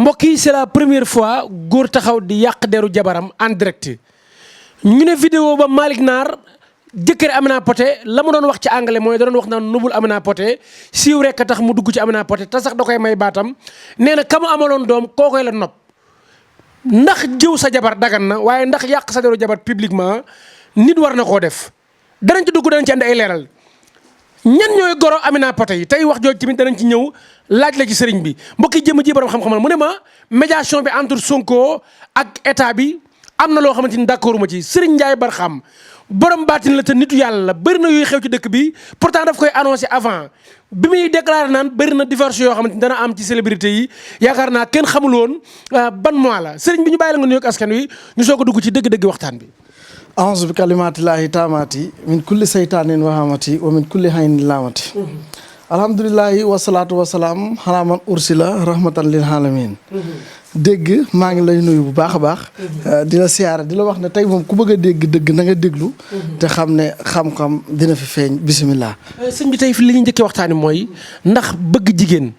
mbokk yi c'est la première fois góor taxaw di yàq deru jabaram en direct ñu ne vidéo ba Malick Naar jëkkër Amina Poté la mu doon wax ci anglais mooy da doon wax naan nubul Amina Poté siiw rek a tax mu dugg ci Amina Poté te sax da koy may baatam nee na ka mu amaloon doom koo koy la nopp ndax jëw sa jabar dagan na waaye ndax yàq sa deru jabar publiquement nit war na koo def danañ ci dugg danañ ci andi ay leeral ñan ñooy goro Amina Poté yi tey wax jooju tamit danañ ci ñëw laaj la ci sëriñ bi mbokki jëm ji borom xam-xamal mu ne ma médiation bi entre Sonko ak état bi am na loo xamante ni d'accord ma ci Serigne Ndiaye Barxam borom baatin la te nitu yàlla la bëri na yuy xew ci dëkk bi pourtant daf koy annoncé avant bi muy déclaré naan bëri na divorce yoo xamante ni dana am ci célébrité yi yaakaar naa kenn xamul woon ban mois la sëriñ bi ñu bàyyi la nga nuyoog askan wi ñu soog a dugg ci dëgg-dëgg waxtaan bi. a'uuzu bi kalimaatillaahi taamaati min kulli saytaanin wahamati wa min kulli haynin laamati. alhamdulilahi wasalaatu wasalaam xalaa man ursila rahmatan lil alamin dégg maa ngi lay nuyu bu baax a baax. di la siyaara di la wax ne tey moom ku bëgg a dégg dëgg na nga déglu. te xam ne xam-xam dina fi feeñ bisimilah. sëñ bi tey fi li ñu njëkkee waxtaani mooy ndax bëgg jigéen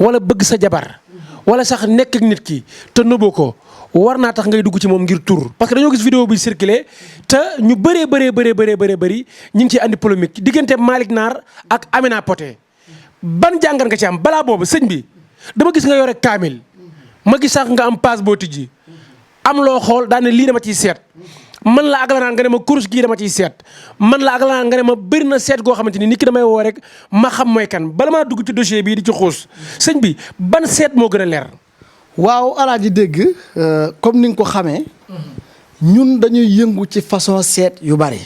wala bëgg sa jabar wala sax nekk ak nit ki te nëboo ko war naa tax ngay dugg ci moom ngir tur parce que dañoo gis vidéo bi circulé te ñu bëree bëri ñu ngi ciy andi polémique diggante Malick Naar ak Amina Poté ban jàngat nga ci am balaa boobu sëñ bi dama gis nga yore kaamil ma gis sax nga am paas boo tijji am loo xool daan ne lii dama ciy seet man la ak la naan nga ne ma course gii dama ciy seet man la ak la naan nga ne ma bëri na seet goo xamante ni nit ki damay woo rek ma xam mooy kan bala maa dugg ci dossier bii di ci xuus sëñ bi ban seet moo gën a leer. waaw alaaji dégg comme ni nga ko xamee ñun dañuy yëngu ci façon seet yu bari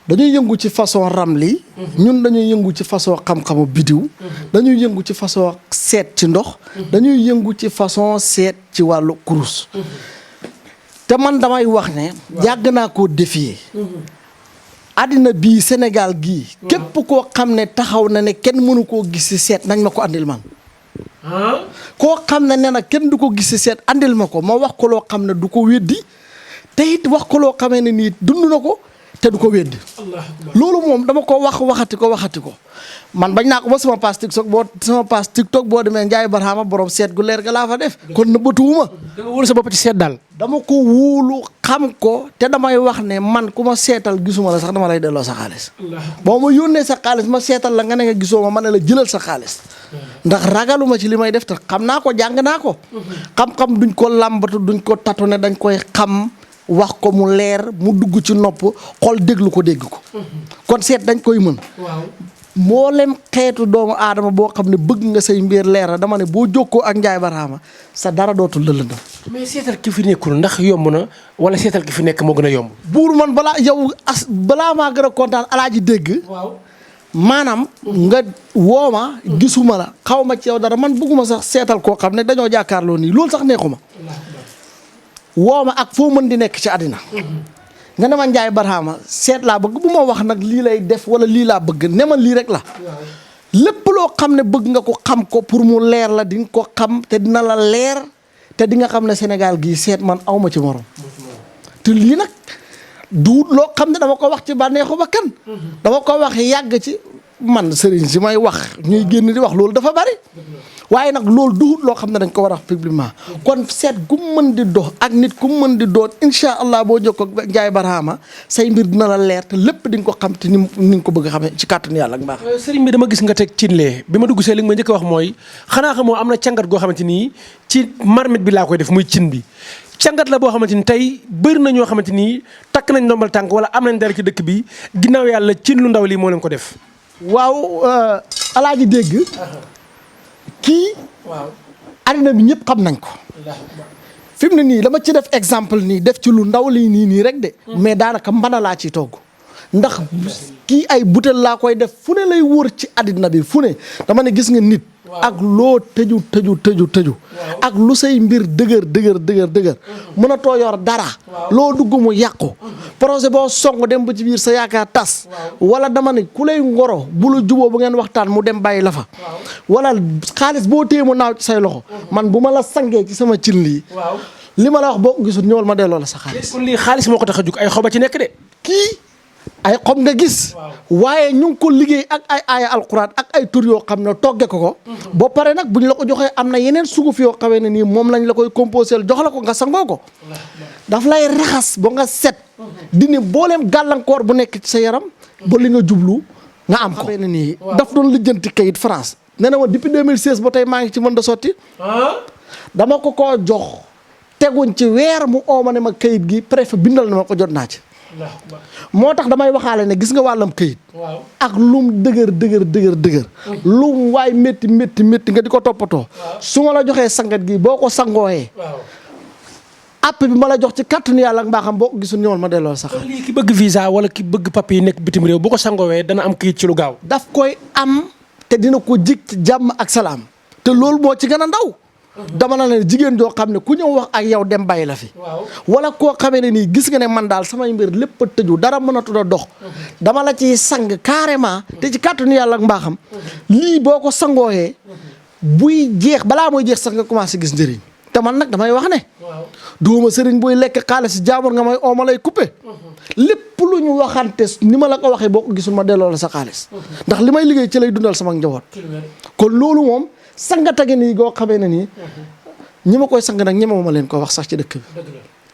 dañuy yëngu ci façon ramli ñun dañuy yëngu ci façon xam-xamu bidiw dañuy yëngu ci façon seet ci ndox dañuy yëngu ci façon seet ci wàllu kurus te man damay wax ne yàgg naa koo défier àddina bii Sénégal gii képp koo xam ne taxaw na ne kenn mënu koo gis ci seet nañ ma ko andil man koo xam ne nee na kenn du ko gis ci seet andil ma ko ma wax ko loo xam ne du ko weddi te it wax ko loo xamee ne nii dund na ko te du ko weddi loolu moom dama ko waxati ko man bañ naa ko ba sama page TikTok boo demee Ndiaye Barhama borom seet gu leer ga laa fa def kon na bëtuwuma da nga wóolu sa bopp ci seet daal. dama ko wóolu xam ko te damay wax ne man ku ma seetal gisuma la sax dama lay delloo sa xaalis boo ma yónnee sa xaalis ma seetal la nga ne nga gisoo ma ne la jëlal sa xaalis ndax ragaluma ci li may def te xam naa ko jàng naa ko xam-xam duñ ko làmbatu duñ ko tatu ne dañ koy xam wax ko mu leer mu dugg ci nopp xol déglu ko dégg ko kon seet dañ koy mën mboolem xeetu doomu aadama boo xam ne bëgg nga say mbir leer na dama ne boo jokkoo ak Ndiaye Barhama sa dara dootul lëndëm mais seetal ki fi nekkul ndax yomb na wala seetal ki fi nekk moo gën a yomb. buur man balaa maa gën a kontaan alaaji dégg maanaam nga wooma gisuma la xaw ma ci yow dara man bëgguma sax seetal koo xam ne dañoo jàkkaarloo nii loolu sax neexuma wooma ak foo mën di nekk ci àddina nga ne ma Ndiaye Barhama seet laa bëgg bu ma wax nag lii lay def wala lii laa bëgg ne ma lii rek la lépp loo xam ne bëgg nga ko xam ko pour mu leer la di nga ko xam te dina la leer te di nga xam ne Sénégal gii seet man awma ci morom te lii nag du loo xam ne dama ko wax ci bànneexu ba kan dama ko wax yàgg ci man sëriñ si may wax ñuy génn di wax loolu dafa bari waaye nag loolu duhut loo xam ne dañ ko war a wax publiquement kon seet gu mën di dox ak nit ku mën di doon incha allah boo jokkoo ak Ndiaye Barhama say mbir dina la leer te lépp di nga ko xam te ni nga ko bëgg a xamee ci kàttanu yàlla ak mbaax. sëriñ bi dama gis nga teg cinlee bi ma dugg see li nga ma njëkk a wax mooy xanaa xamoo am na càngat goo xamante ni ci marmite bi laa koy def muy cin bi càngat la boo xamante ni tey bëri na ñoo xamante ni takk nañ ndombal tànk wala am nañ dara ci dëkk bi ginnaaw yàlla cin lu ndaw lii moo leen ko def. waaw alaaji dégg kii àddina bi ñëpp xam nañ ko fi mu ne nii dama ci def exemple nii def ci lu ndaw lii nii rek de mais daanaka mbana laa ciy togg ndax kii ay butéel laa koy def fu ne lay wóor ci àddina bi fu ne dama ne gis nga nit ak loo tëju ak lu say mbir dëgër mën a too yor dara loo dugg mu yàqu projet boo song dem ba ci biir sa yaakaar tas wala dama ne ku lay ngoro bu la juboo bu ngeen waxtaan mu dem bàyyi la fa wala xaalis boo téye mu naaw ci say loxo man bu ma la sangee ci sama cin lii li ma la wax boo gisul ñëwal ma delloo la sa xaalis kon lii xaalis moo ko tax a jug ay xoba ci nekk de kii ay xob nga gis. waaye ñu ngi ko liggéey ak ay aaya alquran ak ay tur yoo xam ne togge ko. boo pare nag buñ la ko joxee am na yeneen sunguf yoo xamee ne nii moom lañ la koy composé jox la ko nga sangoo ko. daf lay raxas ba nga set. dini booleem gàllankoor bu nekk ci sa yaram. ba li nga jublu nga am ko. xamee ne nii daf doon lijjanti kayit France. nee na ma depuis 2016 ba tey maa ngi ci mën da sotti. dama ko koo jox. teguñ ci weer mu ooma ne ma kayit gi préfet bindal na ma ko jot naa ci. moo tax damay waxaale ne gis nga wàllam kayit. ak lum dëgër. lum waay métti nga di ko toppatoo. su ma la joxee sangat gi boo ko sangooyee. app bi ma la jox ci kàttanu yàlla ak mbaaxam boo ko gisul ñëwal ma delloo sax. lii ki bëgg visa wala ki bëgg papier yi nekk bitim réew bu ko sangoowee dana am kayit ci lu gaaw. daf koy am te dina ko jig ci jàmm ak salaam. te loolu moo ci gën a ndaw. dama na leen jigéen joo xam ne ku ñëw wax ak yow dem bàyyi la fi. wala koo xamee ne nii gis nga ne man daal samay mbir lépp a tëju dara mënatul a dox. dama la ciy sang carrément. te ci kàttanu yàlla ak mbaaxam. lii boo ko sangooyee. buy jeex balaa mooy jeex sax nga commencé gis njëriñ. te man nag damay wax ne. duuma sëriñ buy lekk xaalis jaamur nga may oo ma lay coupé. lépp lu ñu waxante ni ma la ko waxee boo ko gisul ma delloo la sa xaalis. ndax li may liggéey ci lay dundal sama njaboot. kon loolu moom. sangatage nii goo xamee ne nii ñi ma koy sang nag ñemewuma leen ko wax sax ci dëkk bi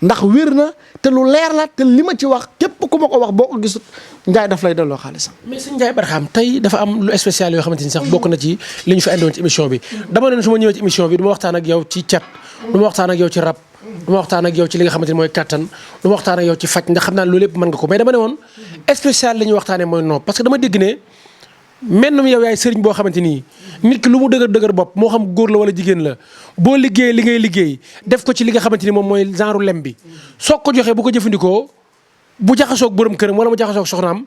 ndax wér na te lu leer la te li ma ci wax képp ku ma ko wax boo ko gisut Ndiaye daf lay delloo xaalisam. mais sëñ Ndiaye Barham tey dafa am lu spécial yoo xamante ni sax bokk na ci li ñu fi andoon ci émission bi dama ne su ma ñëwee ci émission bi du ma waxtaan ak yow ci cat du ma waxtaan ak yow ci rab du ma waxtaan ak yow ci li nga xamante ni mooy kattan du ma waxtaan ak yow ci faj ndax xam naa loolu lépp mën nga ko mais dama ne woon spécial li ñuy waxtaanee mooy noob parce que dama dégg ne mennum yow yaay sëriñ boo xamante ni nit ki lu mu dëgër bopp moo xam góor la wala jigéen la boo liggéey li ngay liggéey def ko ci li nga xamante ni moom mooy genre lem bi soo ko joxee bu ko jëfandikoo bu jaxasoog borom këram wala mu jaxasoog soxnaam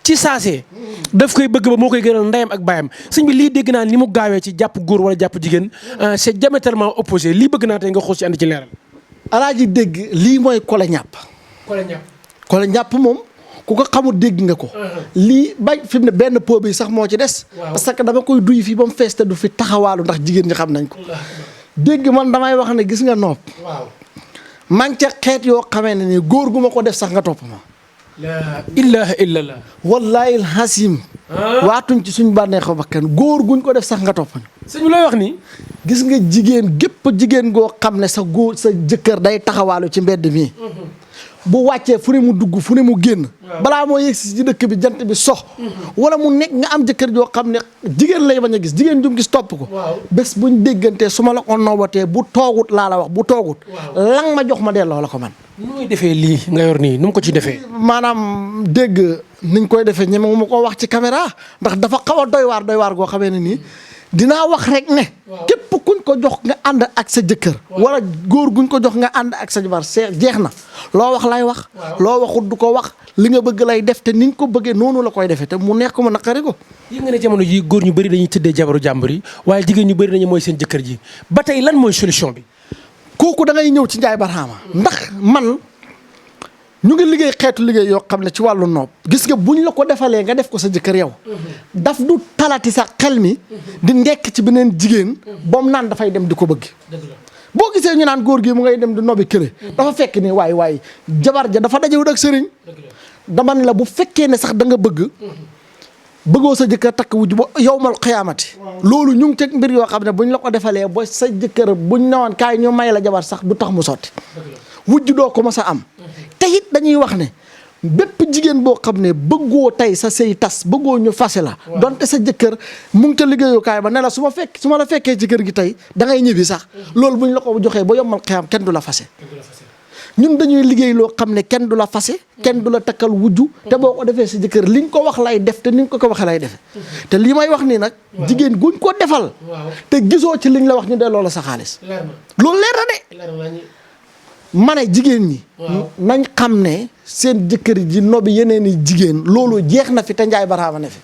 ci saasee daf koy bëgg ba moo koy gënal ndeyam ak baayam sëñ bi lii dégg naa ni mu gaawee ci jàpp góor wala jàpp jigéen c'est diamétralement opposé lii bëgg naa tey nga xuus ci andi ci leeral. alaaji dégg lii mooy kole ñàpp. kole ñàpp moom. ku ko xamul dégg nga ko. lii bañ fi mu ne benn po bi sax moo ci des. parce que dama koy duy fii ba mu fees te du fi taxawaalu ndax jigéen ñi xam nañ ko. dégg man damay wax ne gis nga nopp. man ca xeet yoo xamee ne ni góor gu ma ko def sax nga topp ma. la ilaha illallah. wallaahi alhasim. waatuñ ci suñu bànneexu bakkan góor guñ ko def sax nga topp ma. sëñ bi looy wax nii. gis nga jigéen gépp jigéen goo xam ne sa góor sa jëkkër day taxawaalu ci mbedd mi. bu wàccee fu ne mu dugg fu ne mu génn. balaa moo yegg si ci dëkk bi jant bi sox. wala mu nekk nga am jëkkër joo xam ne jigéen lay bañ a gis jigéen jum gis topp ko. bés buñ déggantee su ma la ko noobatee bu toogut laa la wax bu toogut. lang ma jox ma delloo la ko man. nu muy defee lii nga yor nii nu mu ko ci defee. maanaam dégg niñ koy defee ñeme mu ma ko wax ci caméra ndax dafa xaw a doy waar goo xamee ne nii. dinaa wax rek ne. képp kuñ ko jox nga ànd ak sa jëkkër. wala góor guñ ko jox nga ànd ak sa jabar jeex na. loo wax lay wax. loo waxut du ko wax. li nga bëgg lay def te niñ ko bëggee noonu la koy defee te mu neex ko ma naqari ko. yi nga ne jamono ji góor ñu bëri dañuy tëddee jabaru jàmbur yi waaye jigéen ñu bëri nañu mooy seen jëkkër ji ba tey lan mooy solution bi. kooku da ngay ñëw ci Ndiaye Barhama. ndax man ñu ngi liggéey xeetu liggéey yoo xam ne ci wàllu noob gis nga buñ la ko defalee nga def ko sa jëkkër yow. daf du talati sa xel mi. di nekk ci beneen jigéen. boom naan dafay dem di ko bëgg. boo gisee ñu naan góor gi mu ngay dem di nobi kële. dafa fekk ni waay jabar ja dafa dajewut ak sëriñ. dama ne la bu fekkee ne sax da nga bëggoo sa jëkkër takk wujj ba yowmal xiyaamati. loolu ñu ngi teg mbir yoo xam ne buñ la ko defalee ba sa jëkkër buñ newoon kaay ñu may la jabar sax du tax mu sotti. wujj doo ko mës a am. te it dañuy wax ne bépp jigéen boo xam ne bëggoo tey sa sëy tas bëggoo ñu fase la. donte sa jëkkër mu ngi ca liggéeyukaay ba ne la su ma la fekkee ci kër gi tey da ngay ñibbi sax. loolu buñ la ko joxee ba yombal xiyam kenn du la fase. ñun dañuy liggéey loo xam ne kenn du la fase. kenn du la takkal wujju. te boo ko defee sa jëkkër liñ ko wax lay def te niñ ko waxee lay defe te lii may wax nii nag. jigéen guñ ko defal. te gisoo ci liñ la wax ñu delloo la sa xaalis. loolu leer na de. ma ne jigéen ñi. nañ xam ne seen jëkkër ji nobi yeneen i jigéen loolu jeex na fi te Ndiaye Barhama ne fi.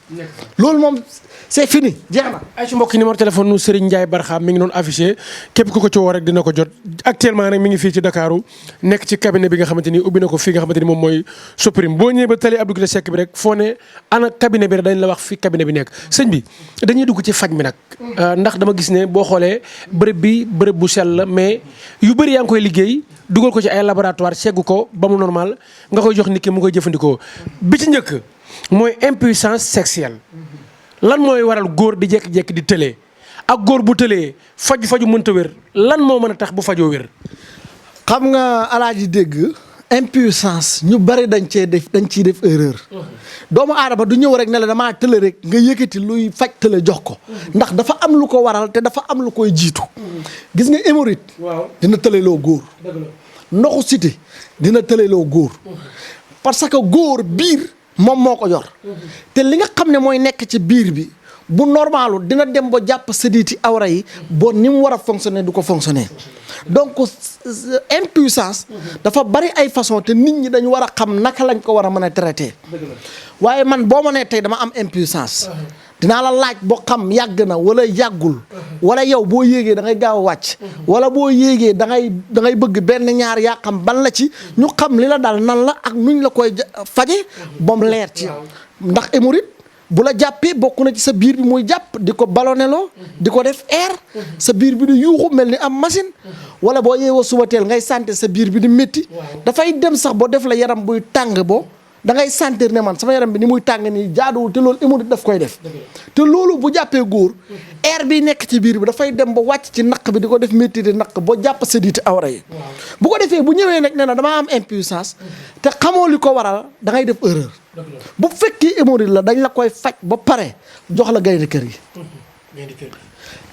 loolu moom c'est fini jeex na. ay ci mbokki numéro téléphone nu Serigne Ndiaye Barham mi ngi noonu affiché képp ku ko ci woo rek dina ko jot actuellement nag mi ngi fii ci Dakaru nekk ci cabinet bi nga xamante ni ubbi na ko fii nga xamante ni moom mooy Suprême boo ñëwee ba tali Abdou Guèye Seck bi rek foo ne ana cabinet bi rek dañ la wax fi cabinet bi nekk sëñ bi dañuy dugg ci faj mi nag. ndax dama gis ne boo xoolee bërëb bu sell la mais yu bëri yaa ngi koy liggéey dugal ko ci ay laboratoire seggu ko ba mu normal nga koy jox nit ki mu koy jëfandikoo bi ci njëkk mooy impuissance sexuelle lan mooy waral góor di jékki-jékki di tëlee ak góor bu tëlee faju mënta wér lan moo mën a tax bu fajoo wér. xam nga alaaji dégg impuissance ñu bari dañ ciy def erreur. doomu aadama du ñëw rek ne la damaa tële rek nga yëkkati luy faj tële jox ko. ndax dafa am lu ko waral te dafa am lu koy jiitu. gis nga hémorroïde. waaw dina tëleloo góor. ndoxu siti dina tëleloo góor. parce que góor biir moom moo ko yor. te li nga xam ne mooy nekk ci biir bi bu normalu dina dem ba jàpp séditi awra yi boo ni mu war a fonctionner du ko fonctionner. donc impuissance dafa bari ay façon te nit ñi dañu war a xam naka lañ ko war a mën a traiter. waaye man boo ma nee tey dama am impuissance dinaa la laaj boo xam yàgg na wala yàggul wala yow boo yéegee da ngay gaaw a wàcc wala boo yéegee da ngay bëgg benn ñaar yaa xam ban la ci ñu xam li la dal nan la ak nuñ la koy faje ba mu leer ci yow ndax hémorroïde bu la jàppee bokk na ci sa biir bi muy jàpp di ko balloneloo di ko def air sa biir bi di yuuxu mel ni am machine wala boo yeewoo suba teel ngay sentir sa biir bi di métti dafay dem sax boo def la yaram buy tàng boo da ngay sentir ne man sama yaram bi ni muy tàng nii jaaduwul te loolu hémorroïde daf koy def te loolu bu jàppee góor air bi nekk ci biir bi dafay dem ba wàcc ci naq bi di ko def métti di naq boo jàpp séditi awra yi bu ko defee bu ñëwee nag ne na damaa am impuissance te xamoo li ko waral da ngay def erreur bu fekkee hémorroïde la dañ la koy faj ba pare jox la gaynde kër gi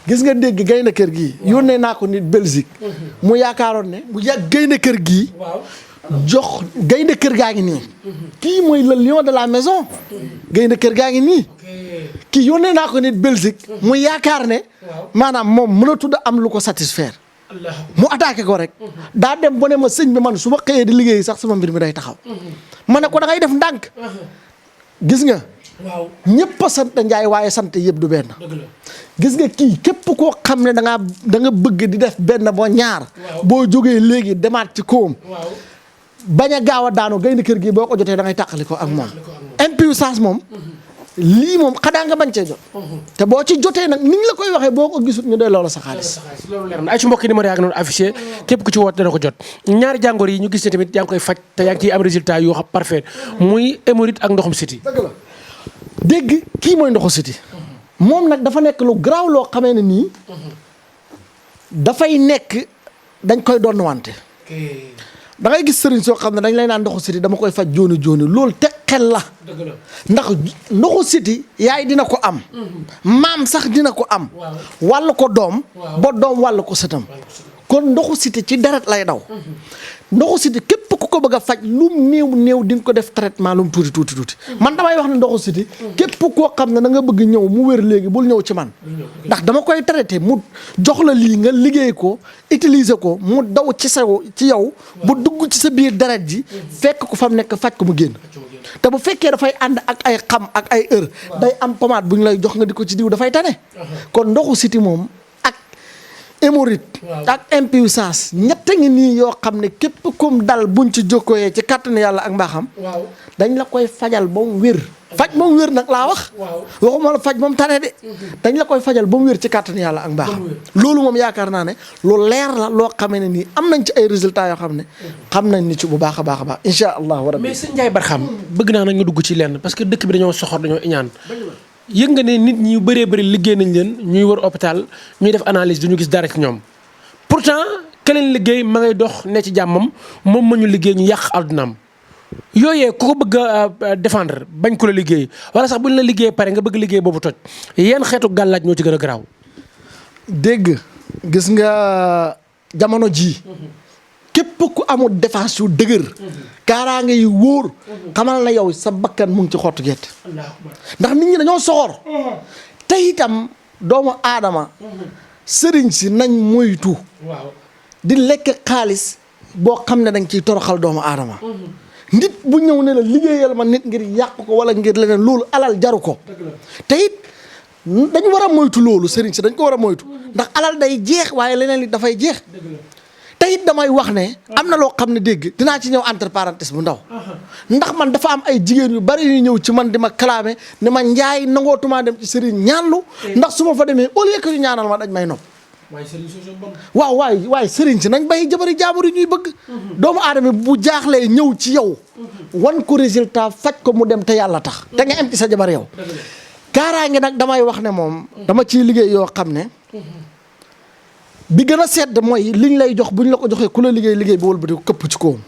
gis nga dégg gaynde kër gi yónnee naa ko nit Belgique mu yaakaaroon ne mu yàgg gaynde kër gi jox gaynde kër gaa ngi nii kii mooy le lion de la maison gaynde kër gaa ngi nii kii yónnee naa ko nit Belgique mu yaakaar ne maanaam moom mënatul a am lu ko satisfaire mu attaqué ko rek daa dem bu ne ma sëñ bi man su ma xëyee di liggéey sax sama mbir mi day taxaw ma ne ko da ngay def ndànk gis nga ñëpp a sant Njaay waaye sant yëpp du benn gis nga kii képp koo xam ne da nga bëgg di def benn boo ñaar boo jógee léegi demaat ci kawam bañ a gaaw a daanu gaynde kër gi boo ko jotee da ngay tàqali ko ak moom impuissance moom lii moom xanaa nga bañ cee jot te boo ci jotee nag ni ñu la koy waxee boo ko gisut ñu doy loola sa xaalis loolu leer na ay ci mbokki numéro yaa ngi noonu affiché képp ku ci woote dana ko jot ñaari jàngoro yi ñu gis ne tamit yaa ngi koy faj te yaa ngi ciy am résultat yoo xam parfait muy hémorroïde ak ndoxum siti dëgg la dégg kii mooy ndoxu siti moom nag dafa nekk lu garaaw loo xamee ne nii dafay nekk dañ koy doon wante da ngay gis sëriñ soo xam ne dañ lay naan ndoxu siti dama koy faj jooni jooni loolu te xel la ndax ndoxu siti yaay dina ko am maam sax dina ko am wàll ko doom ba doom wàll ko sëtam kon ndoxu siti ci deret lay daw ndoxu siti képp ku ko bëgg a faj lum néew di nga ko def traitement lum tuuti man damay wax ne ndoxu siti képp koo xam ne da nga bëgg ñëw mu wér léegi bul ñëw ci man ndax dama koy traité mu jox la lii nga liggéey ko utiliser ko mu daw ci yow bu dugg ci sa biir deret ji fekk ko fa mu nekk faj ko mu génn te bu fekkee dafay ànd ak ay xam ak ay heure day am pommade bu ñu lay jox nga di ko ci diw dafay tane kon ndoxu siti moom hémorroïde ak impuissance ñett ngi nii yoo xam ne képp kum dal buñ ci jokkooyee ci kàttanu yàlla ak mbaaxam dañ la koy fajal ba mu wér faj ba mu wér nag laa wax waxuma la faj ba mu tane de dañ la koy fajal ba mu wér ci kàttanu yàlla ak mbaaxam loolu moom yaakaar naa ne lu leer la loo xamee ne nii am nañ ci ay résultats yoo xam ne xam nañ ni ci bu baax a baax a baax insha allahu rabbi mais sëñ Ndiaye Barham bëgg naa nag ñu dugg ci lenn parce que dëkk bi dañoo soxor dañoo iñaan yëg nga ne nit ñi bëree bëri liggéey nañ leen ñuy wër hôpital ñuy def analyse du ñu gis dara ci ñoom pourtant keneen liggéey ma ngay dox ne ci jàmmam moom ma ñu liggéey ñu yàq àddunaam yooyee ku ko bëgg a défendre bañ ko la liggéey wala sax buñ la liggéey pare nga bëgg liggéey boobu toj yéen xeetu gàllaaj ñoo ci gën a garaaw. dégg gis nga jamono ji képp ku amul défense yu dëgër kaaraange yu wóor xamal na yow sa bakkan mu ngi ci xottu gerte ndax nit ñi dañoo soxor te itam doomu aadama sëriñ si nañ moytu di lekk xaalis boo xam ne dañ ciy toroxal doomu aadama nit bu ñëw ne la liggéeyal ma nit ngir yàq ko wala ngir leneen loolu alal jaru ko te it dañ war a moytu loolu sëriñ si dañ ko war a moytu ndax alal day jeex waaye leneen li dafay jeex te it damay wax ne am na loo xam ne dégg dinaa ci ñëw entre parenthèse bu ndaw ndax man dafa am ay jigéen yu bari yu ñëw ci man di ma clamé ne ma Njaay nangootumaa dem ci sëriñ ñaanlu ndax su ma fa demee au lieu que ñu ñaanal ma dañ may nopp waaw waaye sëriñ si nañ bàyyi jabari jaambur yi ñuy bëgg. doomu aadama bu jaaxlee ñëw ci yow. wan ko résultat faj ko mu dem te yàlla tax. te nga am ci sa jabar yow. kaaraange nag damay wax ne moom. dama ciy liggéey yoo xam ne. bi gën a sedd mooy liñ lay jox buñ la ko joxee ku la liggéey bi wëlbati ko këpp ci kawam.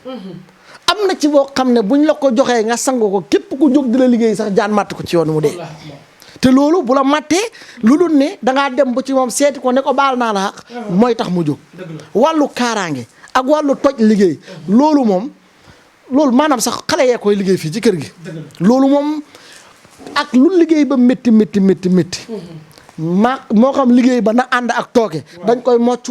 am na ci boo xam ne buñ la ko joxee nga sangu ko képp ku jóg di la liggéey sax jaan màtt ko ci yoon mu dee. te loolu bu la màttee lu dul ne dangaa dem ba ci moom seeti ko ne ko baal naa la xaq mooy tax mu jóg. wàllu kaaraange ak wàllu toj liggéey loolu moom loolu maanaam sax xale yee koy liggéey fii ci kër gi. loolu moom ak lu liggéey ba métti. moo xam liggéey ba na ànd ak tooke. dañ koy mocc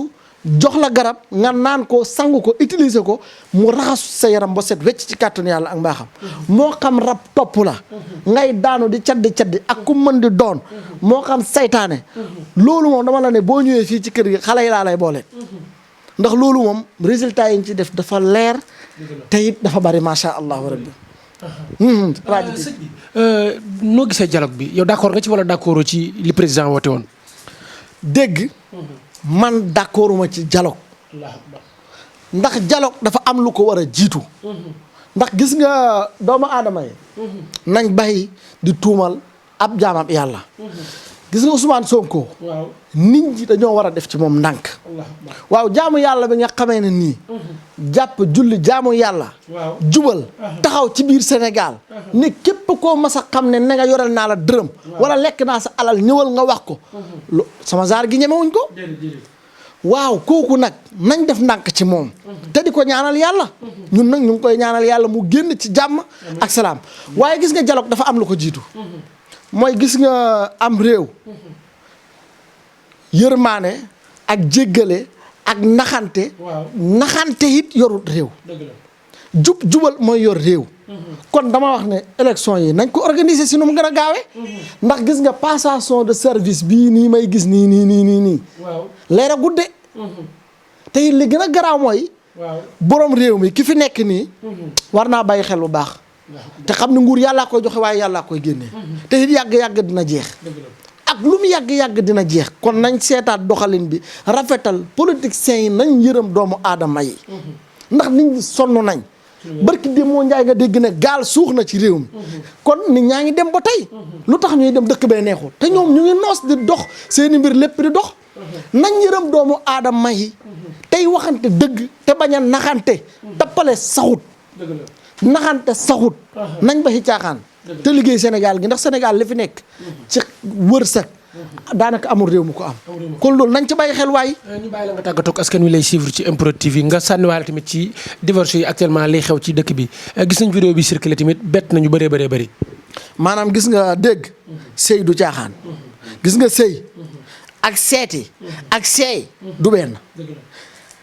jox la garab nga naan ko sangu ko utiliser ko mu raxasu sa yaram ba set wecc ci kàttanu yàlla ak mbaaxam. moo xam rab topp la. ngay daanu di caddi ak ku mën di doon. moo xam saytaane. loolu moom dama la ne boo ñëwee fii ci kër gi xale yi laa lay boole. ndax loolu moom résultat yi ñu ci def dafa leer. te it dafa bari macha allah rabbi. sëñ bi noo gisee dialogue bi yow d'accord nga ci wala d'accord ci li président woote woon. dégg. man d'accorduma ci dialogue. ndax dialogue dafa am lu ko war a jiitu. ndax gis nga doomu aadama yi. nañ bàyyi di tuumal ab jaamam yàlla. gis nga Ousmane Sonko. nit ñi dañoo war a def ci moom ndànk. waaw jaamu yàlla bi nga xamee ne nii. jàpp julli jaamu yàlla. jubal taxaw ci biir Sénégal. ne képp koo mas a xam ne na nga yoreel naa la dërëm. wala lekk naa sa alal ñëwal nga wax ko. sama zaar gi ñemewuñ ko. waaw kooku nag nañ def ndànk ci moom. te di ko ñaanal yàlla. ñun nag ñu ngi koy ñaanal yàlla mu génn ci jàmm ak salaam. waaye gis nga dialogue dafa am lu ko jiitu. mooy gis nga am réew. yërmaane ak jéggale ak naxante. naxante it yorut réew. jubal mooy yor réew. kon dama wax ne élection yi nañ ko organiser si nu mu gën a gaawee. ndax gis nga passation de service bii nii may gis nii. leer a gudde. te it li gën a garaaw mooy. borom réew mi ki fi nekk nii. war naa bàyyi xel bu baax. te xam ne nguur yàllaa koy joxe waaye yàllaa koy génnee. te it yàgg dina jeex. ak lu mu yàgg dina jeex kon nañ seetaat doxalin bi rafetal politiciens yi nañ yërëm doomu aadama yi. ndax nit ñi sonn nañ. barki démb moo njaay nga dégg ne gaal suux na ci réew mi. kon nit ñaa ngi dem ba tey. lu tax ñuy dem dëkk bee neexul te ñoom ñu ngi noos di dox seeni mbir lépp di dox. nañ yërëm doomu aadama yi. tey waxante dëgg te bañ a naxante. tappale saxut. naxante saxut. nañ ba ci caaxaan. te liggéey Sénégal gi ndax Sénégal li fi nekk. ci wërsëg. daanaka amul réew mu ko am. kon loolu nañ ci bàyyi xel waay. ñu bàyyi la nga tàggatoo ak askan wi lay suivre ci MPROD TV nga sànniwaale tamit ci divorce yi actuellement liy xew ci dëkk bi gis nañ vidéo bi circulé tamit bett nañu bëree bëri. maanaam gis nga dégg. sëy du caaxaan. gis nga sëy. ak seeti. ak seey. du benn.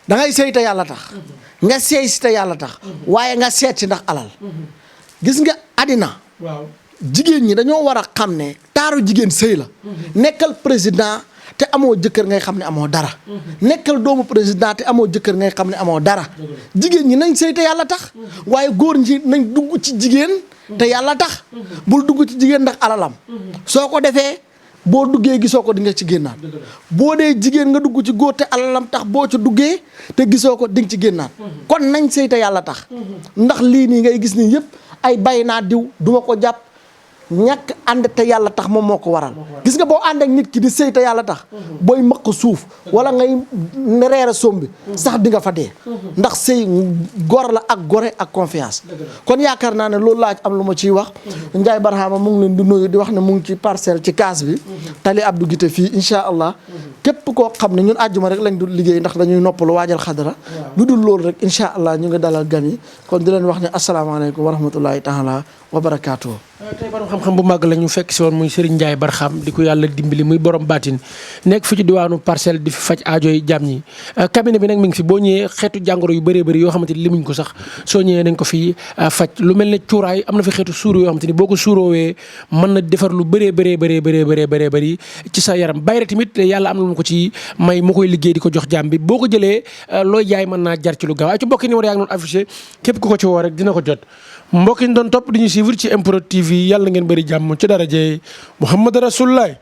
da ngay sëy te yàlla tax. nga seey si te yàlla tax. waaye nga seet si ndax alal. gis nga àddina. jigéen ñi dañoo war a xam ne taaru jigéen sëy la. nekkal président te amoo jëkkër ngay xam ne amoo dara. nekkal doomu président te amoo jëkkër ngay xam ne amoo dara. jigéen ñi nañ sëy te yàlla tax. waaye góor ñi nañ dugg ci jigéen te yàlla tax. bul dugg ci jigéen ndax alalam. soo ko defee boo duggee gisoo ko di nga ci génnaat. boo dee jigéen nga dugg ci góor te alalam tax boo ci duggee te gisoo ko di nga ci génnaat. kon nañ sëy te yàlla tax. ndax lii nii ngay gis nii yëpp ay bàyyi naa diw duma ko jàpp. ñàkk ànd te yàlla tax moom moo ko waral. gis nga boo ànd ak nit ki di sëy te yàlla tax. booy maq suuf wala ngay reere sombi sax di nga fa dee. ndax sëy gor la ak gore ak confiance. kon yaakaar naa ne loolu laa am lu ma ciy wax. Ndiaye Barhama mu ngi leen di nuyu di wax ne mu ngi ci parcelle ci kaas bi. tali Abdou Guité fii incha allah. képp koo xam ne ñun àjjuma rek lañ dul liggéey ndax dañuy noppalu waajal xadara. lu dul loolu rek incha allah ñu ngi dalal gan yi kon di leen wax ne asalaamaaleykum wa rahmatulahi taala wa barakaatu. tey borom xam-xam bu màgg la ñu fekk si woon muy Serigne Ndiaye Barham di ko yàlla dimbali muy borom baatin nekk fi ci diwaanu parcelle di fi faj aajoy jàmm ñi cabinet bi nag mi ngi fi boo ñëwee xeetu jàngoro yu bëree bëri yoo xamante ni limuñ ko sax soo ñëwee nañ ko fi faj lu mel ne cuuraay am na fi xeetu suuru yoo xamante ni boo ko suuroowee mën na defar lu bëree bëri ci sa yaram bayre tamit yàlla am na lu ko ci may mu koy liggéey di ko jox jàmm bi boo ko jëlee looy jaay mën naa jar ci lu gaaw ay ci mbokki numéro yaa ngi doon affiché képp ku ko ci woo rek dina ko jot mbokki ñu doon topp di ñu suivre ci MPROD TV yàlla ngeen bëri jàmm ci daraje Muhammad Rasulullah